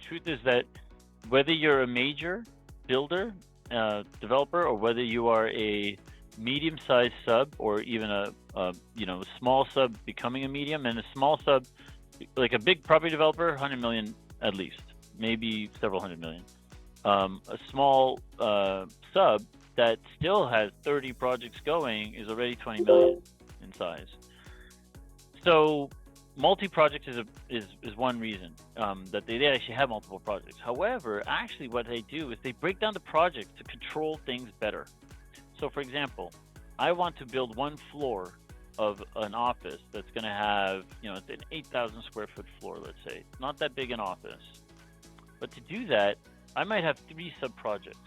truth is that whether you're a major builder, developer, or whether you are a medium-sized sub, or even a small sub becoming a medium, and a small sub, like a big property developer, 100 million at least, maybe several hundred million. A small sub that still has 30 projects going is already 20 million in size. So multi-project is one reason that they actually have multiple projects. However, actually what they do is they break down the projects to control things better. So for example, I want to build one floor of an office that's going to have, it's an 8,000 square foot floor, let's say. Not that big an office. But to do that, I might have 3 sub-projects.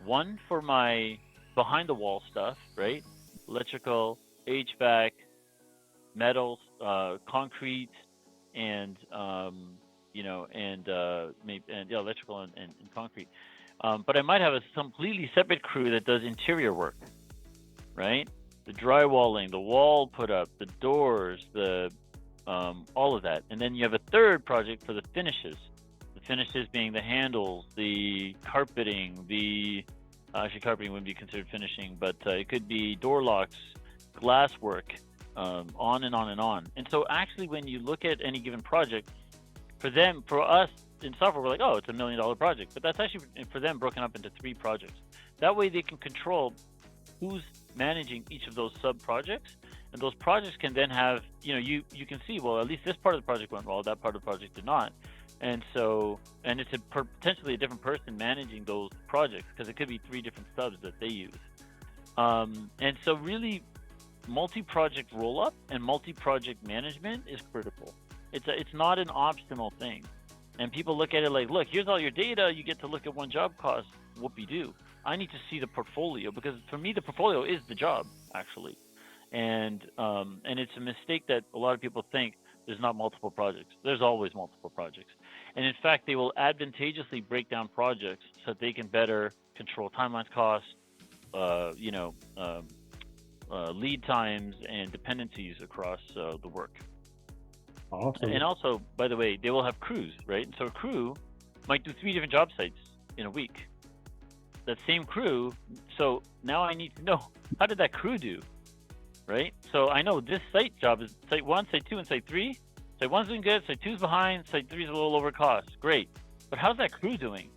One for my behind-the-wall stuff, right? Electrical, HVAC, metals, concrete, and electrical and concrete. But I might have a completely separate crew that does interior work, right? The drywalling, the wall put up, the doors, the all of that. And then you have a third project for the finishes. The finishes being the handles, the carpeting, actually carpeting wouldn't be considered finishing, but it could be door locks, glass work, on and on and on. And so actually when you look at any given project, for us in software, we're like, oh, it's $1 million project. But that's actually, for them, broken up into 3 projects. That way they can control who's managing each of those sub-projects. And those projects can then have, you can see, well, at least this part of the project went well, that part of the project did not. And so, and it's potentially a different person managing those projects, because it could be 3 different subs that they use. And so really, multi-project roll-up and multi-project management is critical. It's not an optional thing. And people look at it like, look, here's all your data, you get to look at one job cost, whoopee-doo. I need to see the portfolio, because for me, the portfolio is the job, actually. And it's a mistake that a lot of people think there's not multiple projects. There's always multiple projects. And in fact, they will advantageously break down projects so that they can better control timelines, costs, lead times, and dependencies across the work. Awesome. And also, by the way, they will have crews, right? And so a crew might do 3 different job sites in a week. That same crew, so now I need to know, how did that crew do, right? So I know this site job is site 1, site 2, and site 3. Site 1's doing good, site 2's behind, site 3's a little over cost. Great. But how's that crew doing?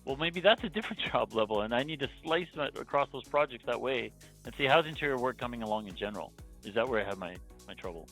Well, maybe that's a different job level, and I need to slice across those projects that way and see how's interior work coming along in general. Is that where I have my trouble?